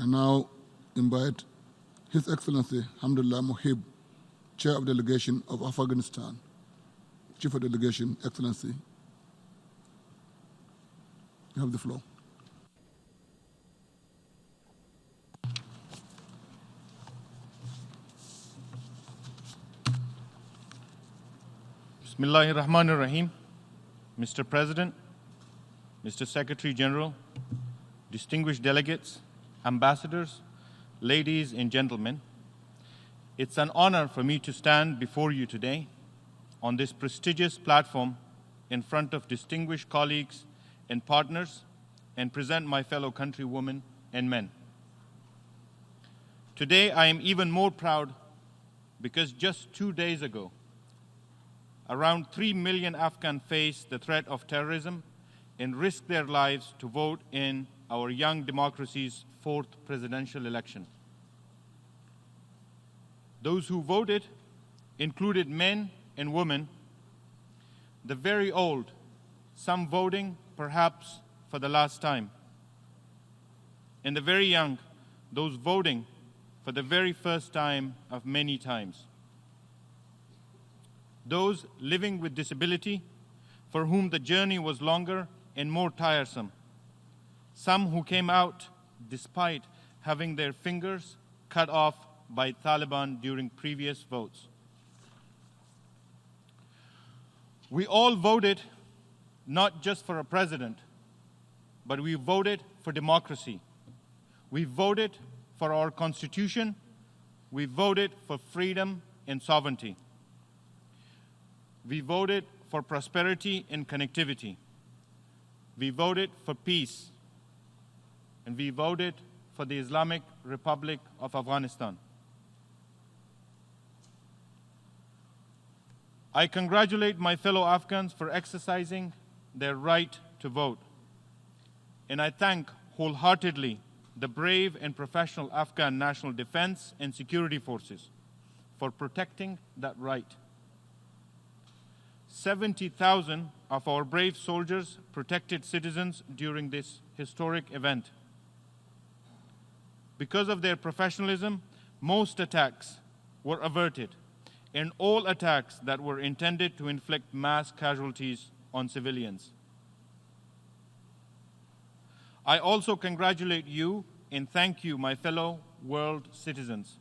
I now invite His Excellency Hamdullah Mohib, Chair of Delegation of Afghanistan. Chief of Delegation, Excellency, you have the floor. Bismillahir Rahmanir Rahim. Mr. President, Mr. Secretary General, distinguished delegates, ambassadors, ladies and gentlemen, it's an honor for me to stand before you today on this prestigious platform in front of distinguished colleagues and partners and present my fellow countrywomen and men. Today I am even more proud because just 2 days ago, around 3 million Afghans faced the threat of terrorism and risked their lives to vote in our young democracy's 4th presidential election. Those who voted included men and women, the very old, some voting perhaps for the last time, and the very young, those voting for the very first time of many times. Those living with disability, for whom the journey was longer and more tiresome. Some who came out despite having their fingers cut off by Taliban during previous votes. We all voted not just for a president, but we voted for democracy. We voted for our Constitution. We voted for freedom and sovereignty. We voted for prosperity and connectivity. We voted for peace. And we voted for the Islamic Republic of Afghanistan. I congratulate my fellow Afghans for exercising their right to vote. And I thank wholeheartedly the brave and professional Afghan national defense and security forces for protecting that right. 70,000 of our brave soldiers protected citizens during this historic event. Because of their professionalism, most attacks were averted, and all attacks that were intended to inflict mass casualties on civilians. I also congratulate you and thank you, my fellow world citizens.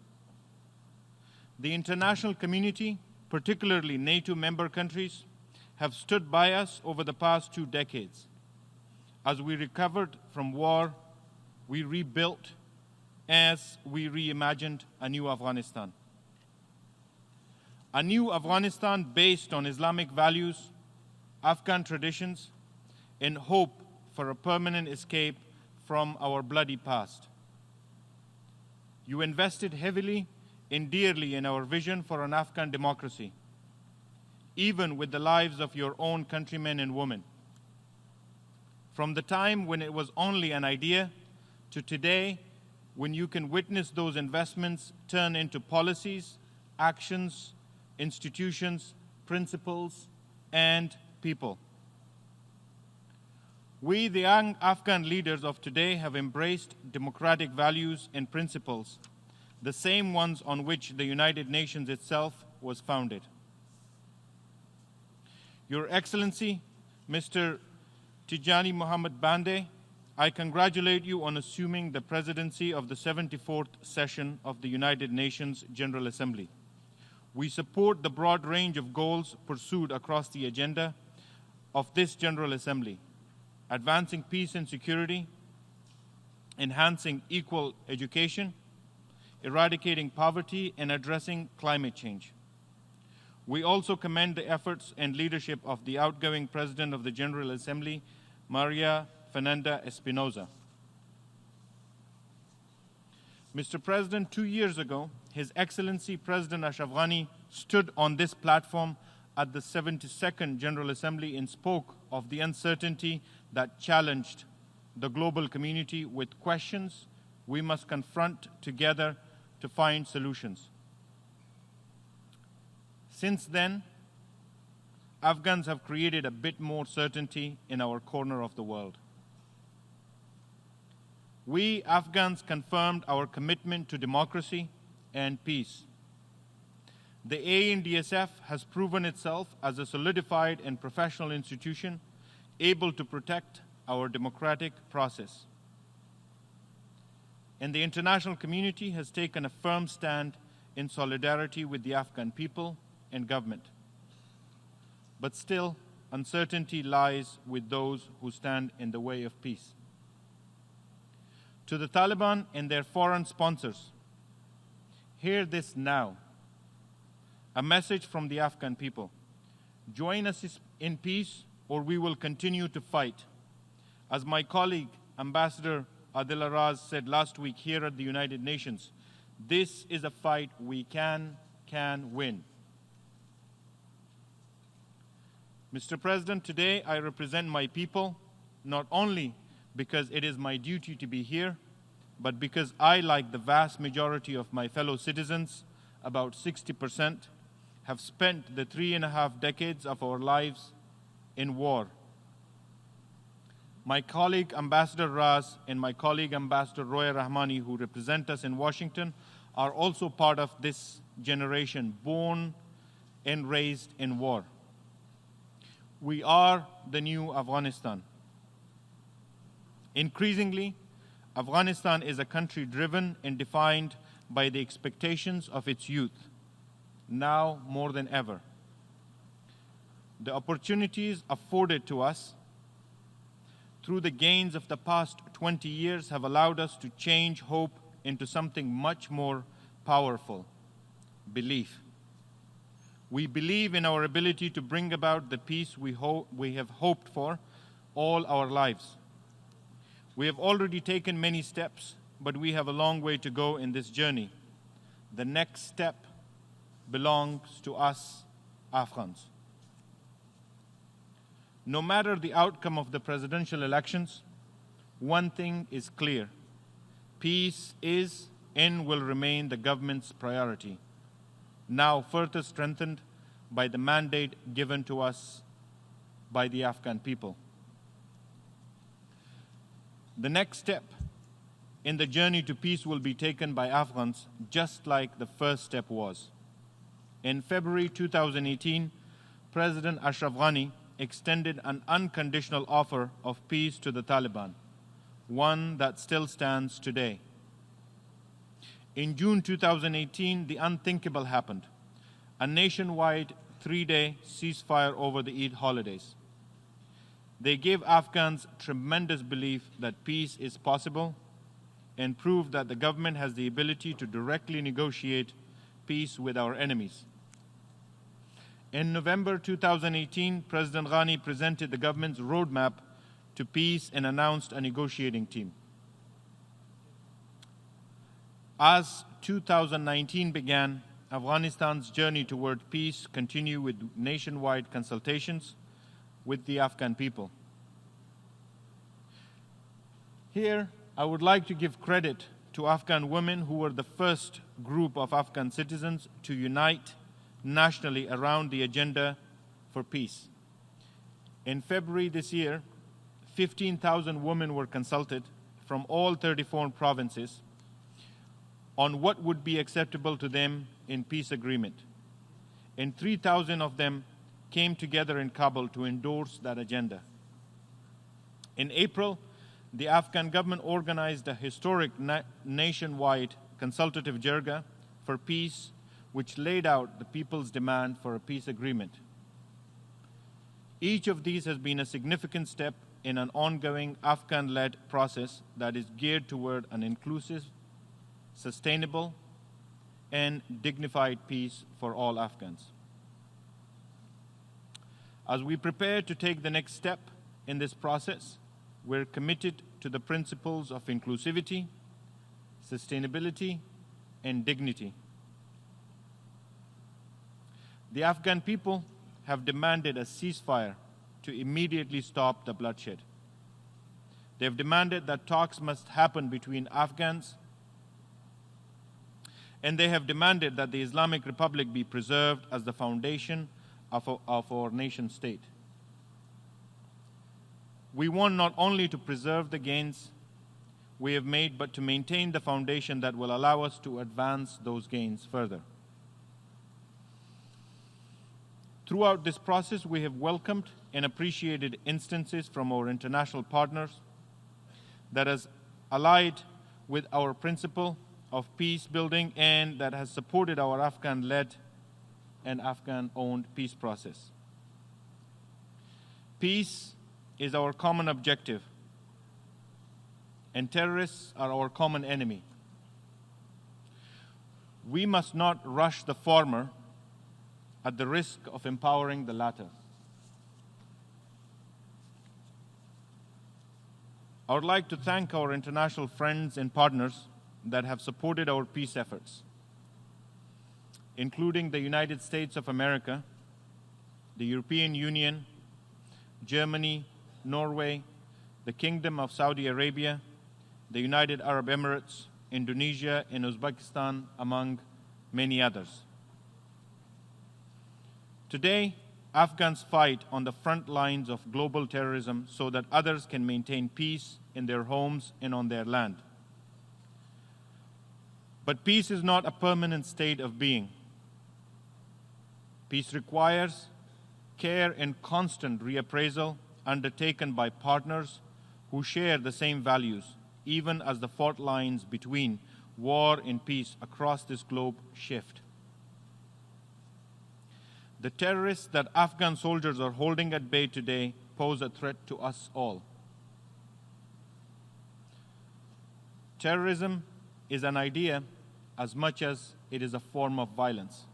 The international community, particularly NATO member countries, have stood by us over the past 2 decades. As we recovered from war, we rebuilt as we reimagined a new Afghanistan. A new Afghanistan based on Islamic values, Afghan traditions, and hope for a permanent escape from our bloody past. You invested heavily and dearly in our vision for an Afghan democracy, even with the lives of your own countrymen and women. From the time when it was only an idea to today, when you can witness those investments turn into policies, actions, institutions, principles, and people. We, the young Afghan leaders of today, have embraced democratic values and principles, the same ones on which the United Nations itself was founded. Your Excellency, Mr. Tijani Muhammad Bande, I congratulate you on assuming the presidency of the 74th session of the United Nations General Assembly. We support the broad range of goals pursued across the agenda of this General Assembly: advancing peace and security, enhancing equal education, eradicating poverty, and addressing climate change. We also commend the efforts and leadership of the outgoing President of the General Assembly, Maria Fernanda Espinosa. Mr. President, 2 years ago, His Excellency President Ashraf Ghani stood on this platform at the 72nd General Assembly and spoke of the uncertainty that challenged the global community with questions we must confront together to find solutions. Since then, Afghans have created a bit more certainty in our corner of the world. we Afghans confirmed our commitment to democracy and peace. The ANDSF has proven itself as a solidified and professional institution able to protect our democratic process. And the international community has taken a firm stand in solidarity with the Afghan people and government. But still, uncertainty lies with those who stand in the way of peace. To the Taliban and their foreign sponsors, hear this now. A message from the Afghan people. Join us in peace or we will continue to fight. As my colleague, Ambassador Adil Raz, said last week here at the United Nations, this is a fight we can win. Mr. President, today I represent my people, not only because it is my duty to be here, but because I, like the vast majority of my fellow citizens, about 60%, have spent the 3.5 decades of our lives in war. My colleague Ambassador Raz and my colleague Ambassador Roya Rahmani, who represent us in Washington, are also part of this generation born and raised in war. We are the new Afghanistan. Increasingly, Afghanistan is a country driven and defined by the expectations of its youth, now more than ever. The opportunities afforded to us through the gains of the past 20 years have allowed us to change hope into something much more powerful: belief. We believe in our ability to bring about the peace we have hoped for all our lives. We have already taken many steps, but we have a long way to go in this journey. The next step belongs to us, Afghans. No matter the outcome of the presidential elections, one thing is clear: peace is and will remain the government's priority, now further strengthened by the mandate given to us by the Afghan people. The next step in the journey to peace will be taken by Afghans, just like the first step was. In February 2018, President Ashraf Ghani extended an unconditional offer of peace to the Taliban, one that still stands today. In June 2018, the unthinkable happened: a nationwide 3-day ceasefire over the Eid holidays. They gave Afghans tremendous belief that peace is possible and proved that the government has the ability to directly negotiate peace with our enemies. In November 2018, President Ghani presented the government's roadmap to peace and announced a negotiating team. As 2019 began, Afghanistan's journey toward peace continued with nationwide consultations with the Afghan people. Here, I would like to give credit to Afghan women who were the first group of Afghan citizens to unite nationally around the agenda for peace. In February this year, 15,000 women were consulted from all 34 provinces on what would be acceptable to them in peace agreement. And 3,000 of them came together in Kabul to endorse that agenda. In April, the Afghan government organized a historic nationwide consultative jirga for peace, which laid out the people's demand for a peace agreement. Each of these has been a significant step in an ongoing Afghan-led process that is geared toward an inclusive, sustainable, and dignified peace for all Afghans. As we prepare to take the next step in this process, we're committed to the principles of inclusivity, sustainability, and dignity. The Afghan people have demanded a ceasefire to immediately stop the bloodshed. They have demanded that talks must happen between Afghans, and they have demanded that the Islamic Republic be preserved as the foundation of our nation state. We want not only to preserve the gains we have made, but to maintain the foundation that will allow us to advance those gains further. Throughout this process, we have welcomed and appreciated instances from our international partners that has allied with our principle of peace building and that has supported our Afghan-led and Afghan-owned peace process. Peace is our common objective, and terrorists are our common enemy. We must not rush the former at the risk of empowering the latter. I would like to thank our international friends and partners that have supported our peace efforts, including the United States of America, the European Union, Germany, Norway, the Kingdom of Saudi Arabia, the United Arab Emirates, Indonesia, and Uzbekistan, among many others. Today, Afghans fight on the front lines of global terrorism so that others can maintain peace in their homes and on their land. But peace is not a permanent state of being. Peace requires care and constant reappraisal undertaken by partners who share the same values, even as the fault lines between war and peace across this globe shift. The terrorists that Afghan soldiers are holding at bay today pose a threat to us all. Terrorism is an idea as much as it is a form of violence.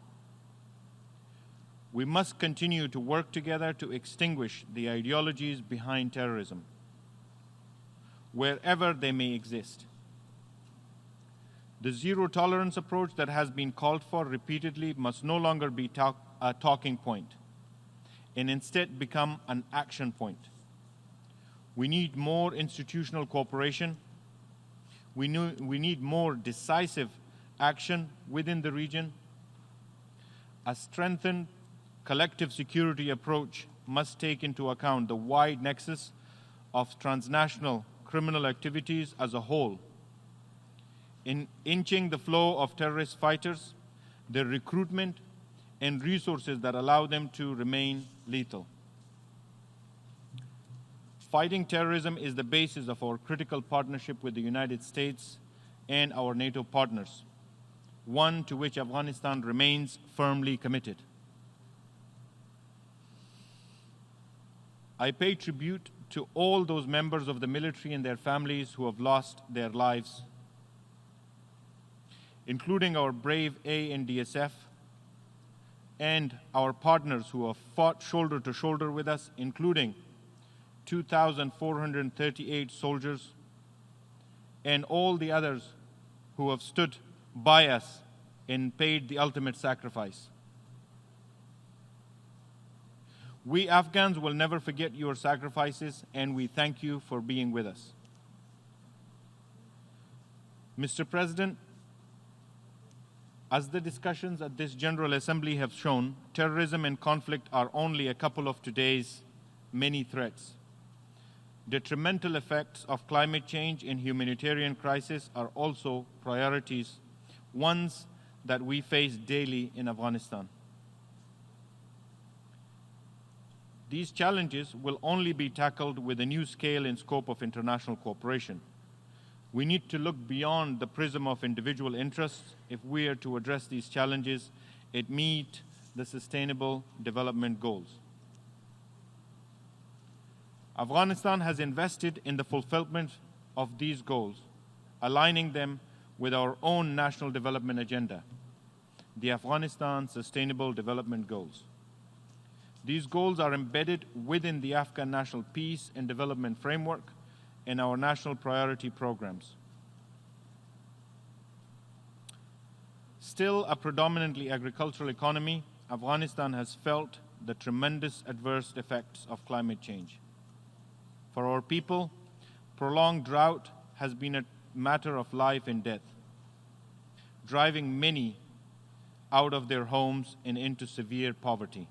We must continue to work together to extinguish the ideologies behind terrorism, wherever they may exist. The zero-tolerance approach that has been called for repeatedly must no longer be a talking point, and instead become an action point. We need more institutional cooperation. We need more decisive action within the region. A strengthened collective security approach must take into account the wide nexus of transnational criminal activities as a whole, in inching the flow of terrorist fighters, their recruitment, and resources that allow them to remain lethal. Fighting terrorism is the basis of our critical partnership with the United States and our NATO partners, one to which Afghanistan remains firmly committed. I pay tribute to all those members of the military and their families who have lost their lives, including our brave ANDSF and our partners who have fought shoulder to shoulder with us, including 2,438 soldiers and all the others who have stood by us and paid the ultimate sacrifice. We Afghans will never forget your sacrifices, and we thank you for being with us. Mr. President, as the discussions at this General Assembly have shown, terrorism and conflict are only a couple of today's many threats. Detrimental effects of climate change and humanitarian crisis are also priorities, ones that we face daily in Afghanistan. These challenges will only be tackled with a new scale and scope of international cooperation. We need to look beyond the prism of individual interests if we are to address these challenges and meet the Sustainable Development Goals. Afghanistan has invested in the fulfillment of these goals, aligning them with our own national development agenda, the Afghanistan Sustainable Development Goals. These goals are embedded within the Afghan National Peace and Development Framework and our national priority programs. Still a predominantly agricultural economy, Afghanistan has felt the tremendous adverse effects of climate change. For our people, prolonged drought has been a matter of life and death, driving many out of their homes and into severe poverty.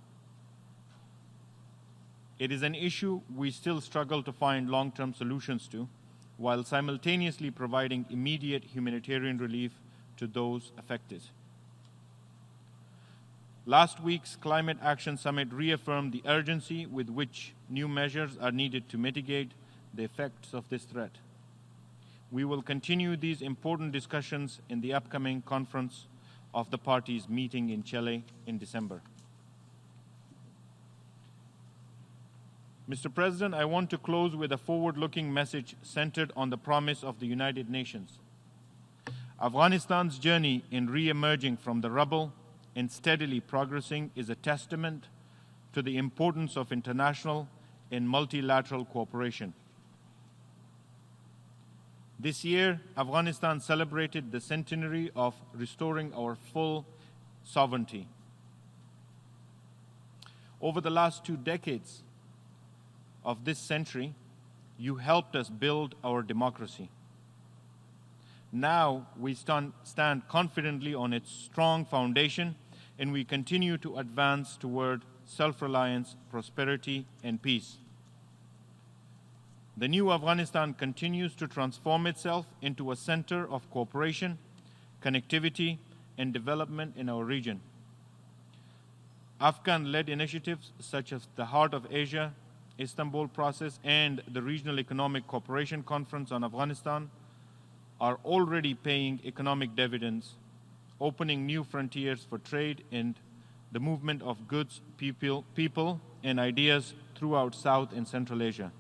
It is an issue we still struggle to find long-term solutions to, while simultaneously providing immediate humanitarian relief to those affected. Last week's Climate Action Summit reaffirmed the urgency with which new measures are needed to mitigate the effects of this threat. We will continue these important discussions in the upcoming conference of the parties meeting in Chile in December. Mr. President, I want to close with a forward-looking message centered on the promise of the United Nations. Afghanistan's journey in re-emerging from the rubble and steadily progressing is a testament to the importance of international and multilateral cooperation. This year, Afghanistan celebrated the centenary of restoring our full sovereignty. Over the last 2 decades of this century, you helped us build our democracy. Now we stand confidently on its strong foundation, and we continue to advance toward self-reliance, prosperity, and peace. The new Afghanistan continues to transform itself into a center of cooperation, connectivity, and development in our region. Afghan-led initiatives such as the Heart of Asia, Istanbul process, and the Regional Economic Cooperation Conference on Afghanistan are already paying economic dividends, opening new frontiers for trade and the movement of goods, people, and ideas throughout South and Central Asia.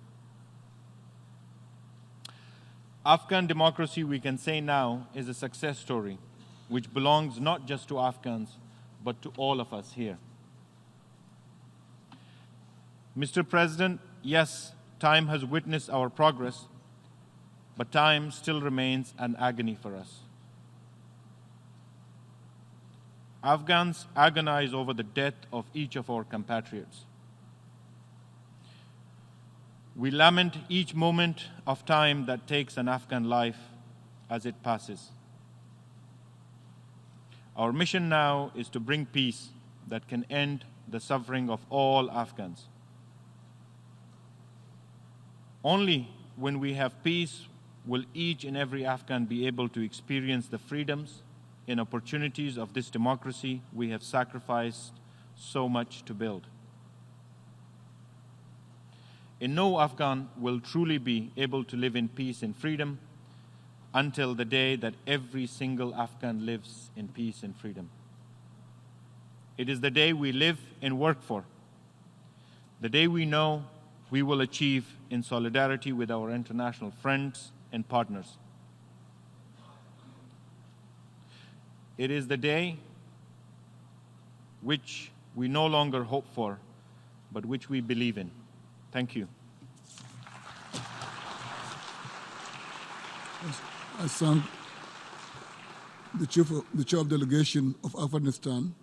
Afghan democracy, we can say now, is a success story which belongs not just to Afghans, but to all of us here. Mr. President, yes, time has witnessed our progress, but time still remains an agony for us. Afghans agonize over the death of each of our compatriots. We lament each moment of time that takes an Afghan life as it passes. Our mission now is to bring peace that can end the suffering of all Afghans. Only when we have peace will each and every Afghan be able to experience the freedoms and opportunities of this democracy we have sacrificed so much to build. And no Afghan will truly be able to live in peace and freedom until the day that every single Afghan lives in peace and freedom. It is the day we live and work for, the day we know we will achieve in solidarity with our international friends and partners. It is the day which we no longer hope for, but which we believe in. Thank you. I thank the Chief of Delegation of Afghanistan,